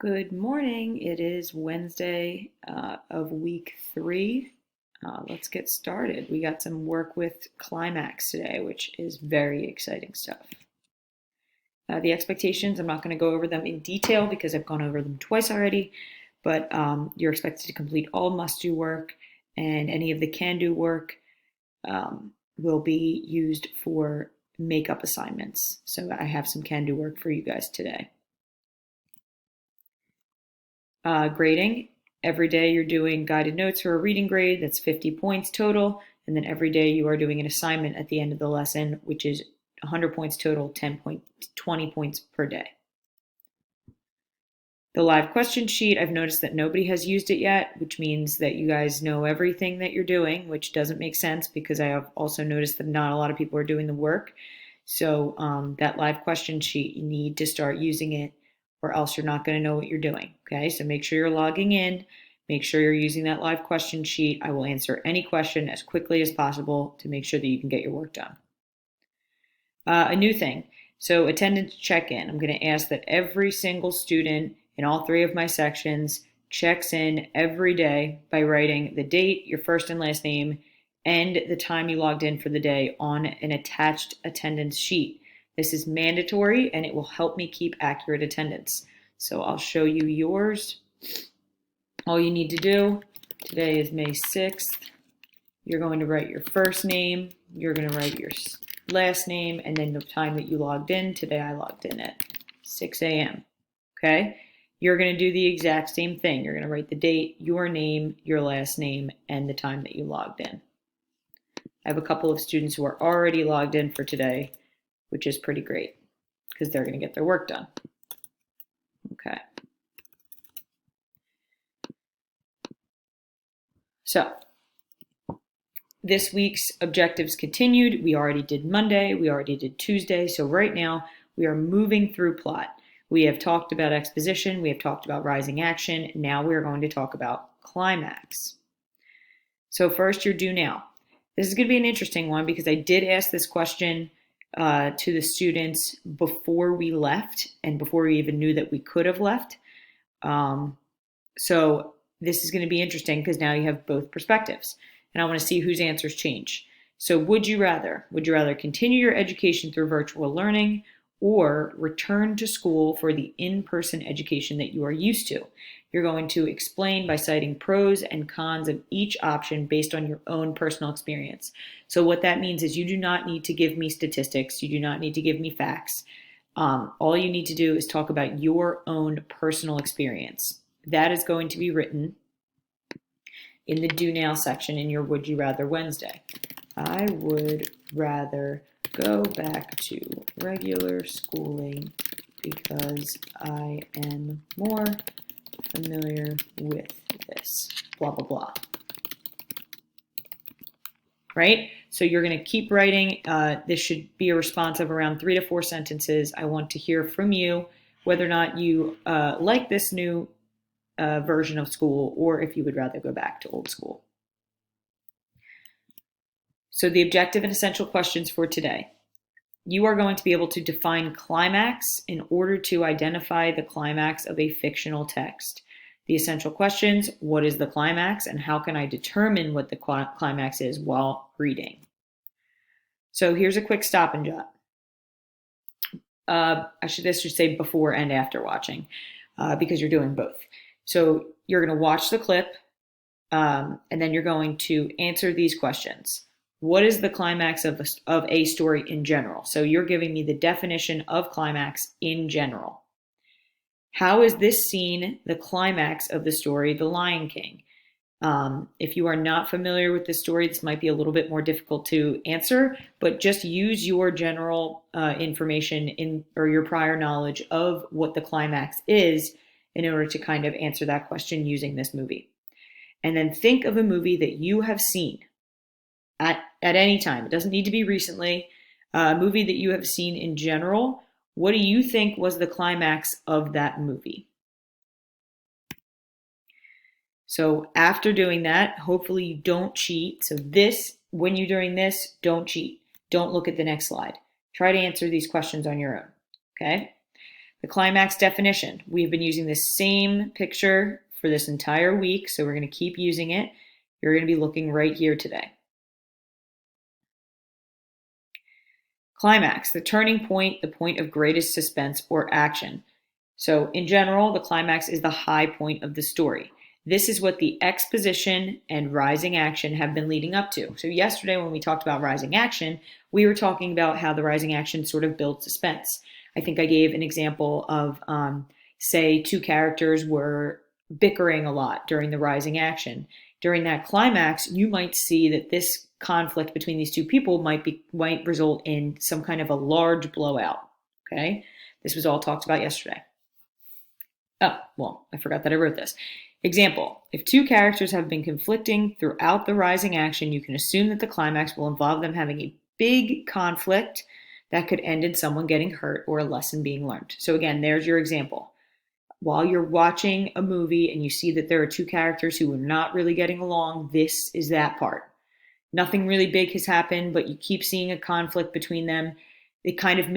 Good morning. It is Wednesday of week 3. Let's get started. We got some work with Climax today, which is very exciting stuff. The expectations, I'm not going to go over them in detail because I've gone over them twice already, but you're expected to complete all must-do work, and any of the can-do work will be used for makeup assignments. So I have some can-do work for you guys today. Grading. Every day you're doing guided notes for a reading grade. That's 50 points total. And then every day you are doing an assignment at the end of the lesson, which is 100 points total, 20 points per day. The live question sheet, I've noticed that nobody has used it yet, which means that you guys know everything that you're doing, which doesn't make sense because I have also noticed that not a lot of people are doing the work. So that live question sheet, you need to start using it or else you're not going to know what you're doing. Okay, so make sure you're logging in. Make sure you're using that live question sheet. I will answer any question as quickly as possible to make sure that you can get your work done. A new thing. So attendance check-in. I'm going to ask that every single student in all 3 of my sections checks in every day by writing the date, your first and last name, and the time you logged in for the day on an attached attendance sheet. This is mandatory and it will help me keep accurate attendance. So I'll show you yours. All you need to do, today is May 6th. You're going to write your first name, you're going to write your last name, and then the time that you logged in. Today I logged in at 6 a.m. Okay? You're going to do the exact same thing. You're going to write the date, your name, your last name, and the time that you logged in. I have a couple of students who are already logged in for today, which is pretty great because they're going to get their work done. Okay. So this week's objectives continued. We already did Monday. We already did Tuesday. So right now we are moving through plot. We have talked about exposition. We have talked about rising action. Now we are going to talk about climax. So first, your do now. This is going to be an interesting one because I did ask this question to the students before we left and before we even knew that we could have left. So this is going to be interesting because now you have both perspectives and I want to see whose answers change. So would you rather continue your education through virtual learning or return to school for the in-person education that you are used to? You're going to explain by citing pros and cons of each option based on your own personal experience. So what that means is you do not need to give me statistics. You do not need to give me facts. All you need to do is talk about your own personal experience. That is going to be written in the do now section in your Would You Rather Wednesday. I would rather go back to regular schooling because I am more familiar with this, blah, blah, blah. Right? So you're going to keep writing. This should be a response of around 3 to 4 sentences. I want to hear from you whether or not you like this new version of school or if you would rather go back to old school. So the objective and essential questions for today. You are going to be able to define climax in order to identify the climax of a fictional text. The essential questions, what is the climax and how can I determine what the climax is while reading? So here's a quick stop and jot. This should say before and after watching because you're doing both. So you're going to watch the clip and then you're going to answer these questions. What is the climax of a story in general? So you're giving me the definition of climax in general. How is this scene the climax of the story, The Lion King? If you are not familiar with this story, this might be a little bit more difficult to answer, but just use your general information or your prior knowledge of what the climax is in order to kind of answer that question using this movie. And then think of a movie that you have seen at any time. It doesn't need to be recently. A movie that you have seen in general. What do you think was the climax of that movie? So after doing that, hopefully you don't cheat. So when you're doing this, don't cheat. Don't look at the next slide. Try to answer these questions on your own, okay? The climax definition. We've been using the same picture for this entire week, so we're going to keep using it. You're going to be looking right here today. Climax, the turning point, the point of greatest suspense or action. So in general, the climax is the high point of the story. This is what the exposition and rising action have been leading up to. So yesterday when we talked about rising action, we were talking about how the rising action sort of builds suspense. I think I gave an example of, say, two characters were bickering a lot during the rising action. During that climax, you might see that this conflict between these two people might result in some kind of a large blowout. Okay, this was all talked about yesterday. Oh, well, I forgot that I wrote this. Example, if two characters have been conflicting throughout the rising action, you can assume that the climax will involve them having a big conflict that could end in someone getting hurt or a lesson being learned. So again, there's your example. While you're watching a movie and you see that there are two characters who are not really getting along, this is that part. Nothing really big has happened, but you keep seeing a conflict between them. It kind of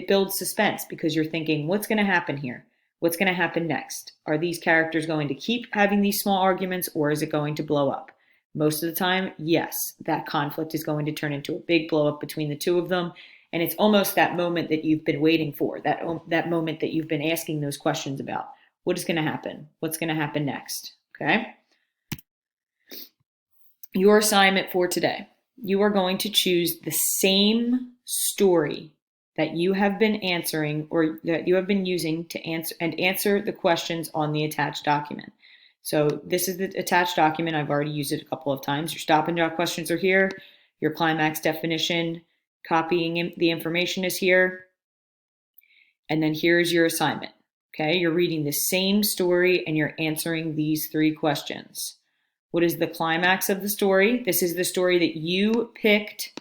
builds suspense because you're thinking, what's going to happen here? What's going to happen next? Are these characters going to keep having these small arguments, or is it going to blow up? Most of the time, yes, that conflict is going to turn into a big blow up between the two of them. And it's almost that moment that you've been waiting for, that moment that you've been asking those questions about. What is going to happen? What's going to happen next? Okay. Your assignment for today. You are going to choose the same story that you have been answering or that you have been using to answer the questions on the attached document. So this is the attached document. I've already used it a couple of times. Your stop and drop questions are here. Your climax definition, copying the information is here. And then here's your assignment. Okay, you're reading the same story and you're answering these three questions. What is the climax of the story? This is the story that you picked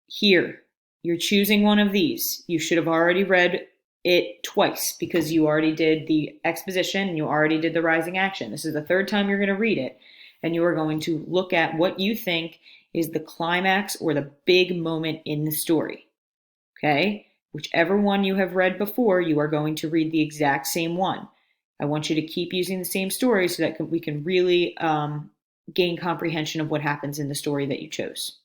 here. You're choosing one of these. You should have already read it twice because you already did the exposition and you already did the rising action. This is the third time you're going to read it, and you are going to look at what you think is the climax or the big moment in the story. Okay? Whichever one you have read before, you are going to read the exact same one. I want you to keep using the same story so that we can really gain comprehension of what happens in the story that you chose.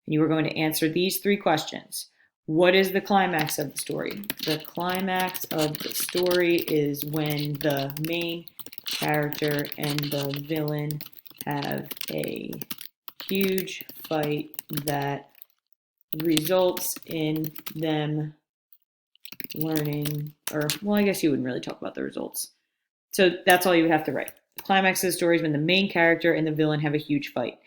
And you are going to answer these three questions. What is the climax of the story? The climax of the story is when the main character and the villain have a huge fight that results in them learning, or, well, I guess you wouldn't really talk about the results. So that's all you would have to write. The climax of the story is when the main character and the villain have a huge fight.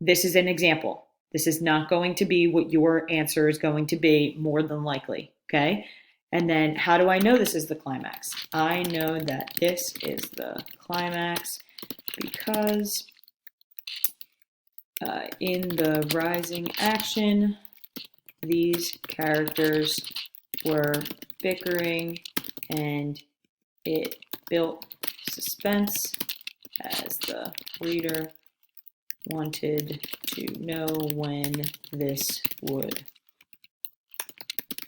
This is an example. This is not going to be what your answer is going to be, more than likely, okay? And then how do I know this is the climax? I know that this is the climax because in the rising action, these characters were bickering and it built suspense as the reader wanted to know when this would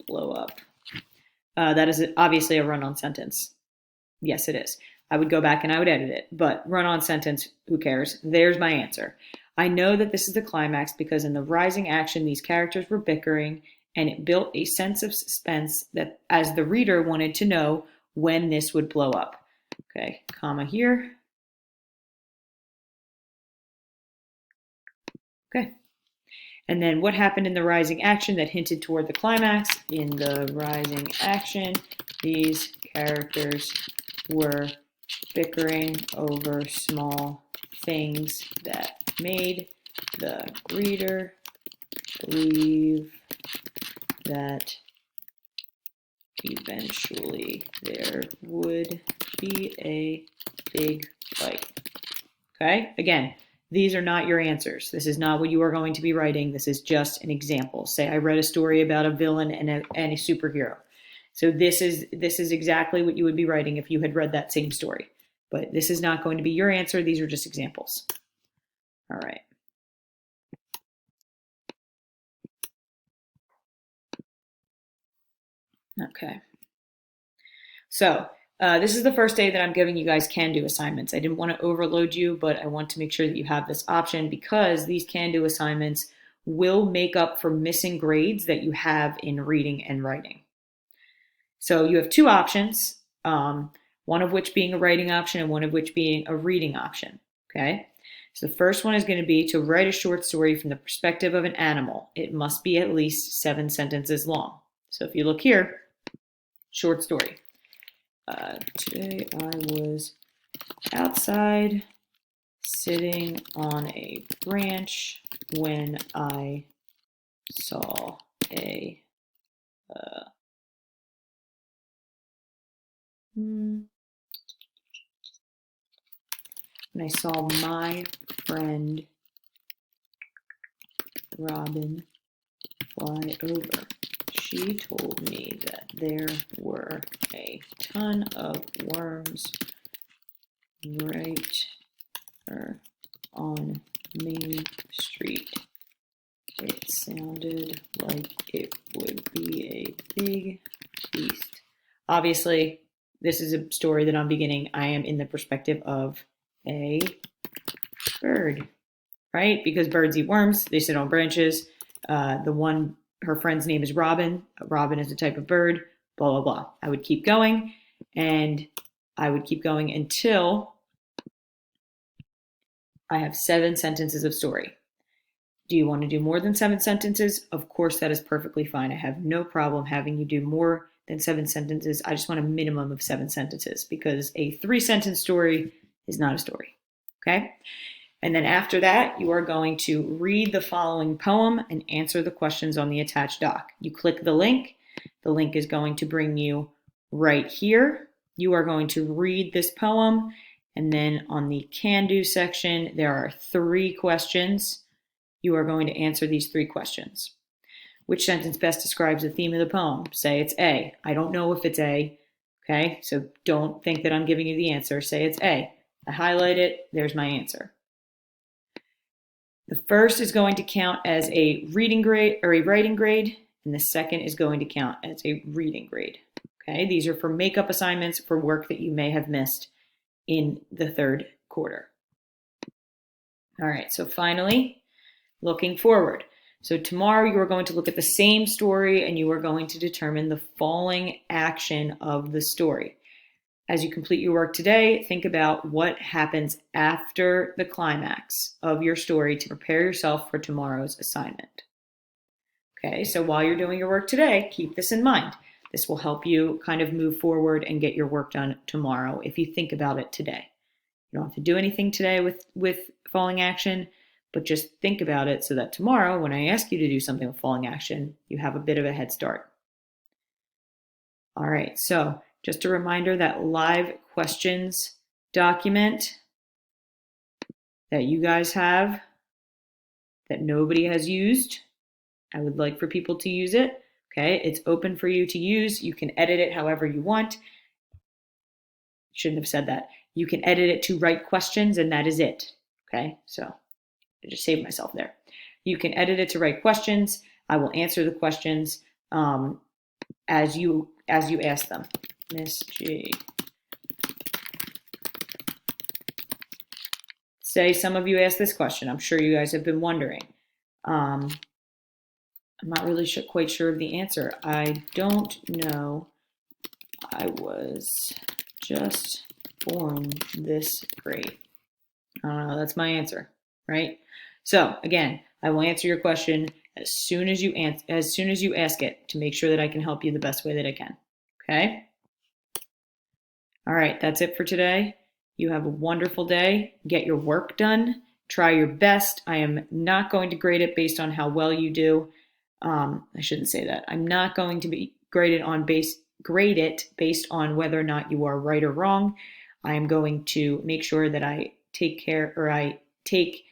blow up. That is obviously a run-on sentence. Yes, it is. I would go back and I would edit it, but run-on sentence, who cares? There's my answer. I know that this is the climax because in the rising action, these characters were bickering and it built a sense of suspense that as the reader wanted to know when this would blow up. Okay, comma here. Okay. And then what happened in the rising action that hinted toward the climax? In the rising action, these characters were bickering over small things that made the reader believe that eventually there would be a big fight. Okay, again, these are not your answers. This is not what you are going to be writing. This is just an example. Say I read a story about a villain and a superhero. So this is exactly what you would be writing if you had read that same story. But this is not going to be your answer. These are just examples. All right. Okay. So this is the first day that I'm giving you guys can-do assignments. I didn't want to overload you, but I want to make sure that you have this option because these can-do assignments will make up for missing grades that you have in reading and writing. So you have two options, one of which being a writing option and one of which being a reading option. Okay. So the first one is going to be to write a short story from the perspective of an animal. It must be at least 7 sentences long. So if you look here, short story. Today I was outside sitting on a branch when I saw a when I saw my friend Robin fly over. She told me that there were a ton of worms right on Main Street. It sounded like it would be a big feast. Obviously, this is a story that I'm beginning. I am in the perspective of a bird, right? Because birds eat worms, they sit on branches. Her friend's name is Robin. Robin is a type of bird, blah, blah, blah. I would keep going and I would keep going until I have 7 sentences of story. Do you want to do more than 7 sentences? Of course, that is perfectly fine. I have no problem having you do more than 7 sentences. I just want a minimum of 7 sentences because a 3-sentence story is not a story. Okay? And then after that, you are going to read the following poem and answer the questions on the attached doc. You click the link. The link is going to bring you right here. You are going to read this poem. And then on the can-do section, there are 3 questions. You are going to answer these 3 questions. Which sentence best describes the theme of the poem? Say it's A. I don't know if it's A. Okay, so don't think that I'm giving you the answer. Say it's A. I highlight it. There's my answer. The first is going to count as a reading grade or a writing grade, and the second is going to count as a reading grade. Okay, these are for makeup assignments for work that you may have missed in the 3rd quarter. All right, so finally, looking forward. So tomorrow you are going to look at the same story and you are going to determine the falling action of the story. As you complete your work today, think about what happens after the climax of your story to prepare yourself for tomorrow's assignment. Okay, so while you're doing your work today, keep this in mind. This will help you kind of move forward and get your work done tomorrow if you think about it today. You don't have to do anything today with falling action, but just think about it so that tomorrow, when I ask you to do something with falling action, you have a bit of a head start. All right, so just a reminder that live questions document that you guys have that nobody has used. I would like for people to use it. Okay, it's open for you to use. You can edit it however you want. Shouldn't have said that. You can edit it to write questions and that is it. Okay, so I just saved myself there. You can edit it to write questions. I will answer the questions as you ask them. Miss G. Say some of you asked this question. I'm sure you guys have been wondering. I'm not really quite sure of the answer. I don't know. I was just born this great. That's my answer, right? So again, I will answer your question as soon as you ask it to make sure that I can help you the best way that I can. Okay? All right, that's it for today. You have a wonderful day. Get your work done. Try your best. I am not going to grade it based on how well you do. I shouldn't say that. I'm not going to be grade it based on whether or not you are right or wrong. I am going to make sure that I take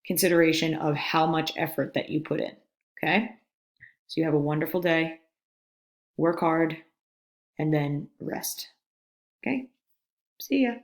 consideration of how much effort that you put in. Okay? So you have a wonderful day. Work hard and then rest. Okay? See ya.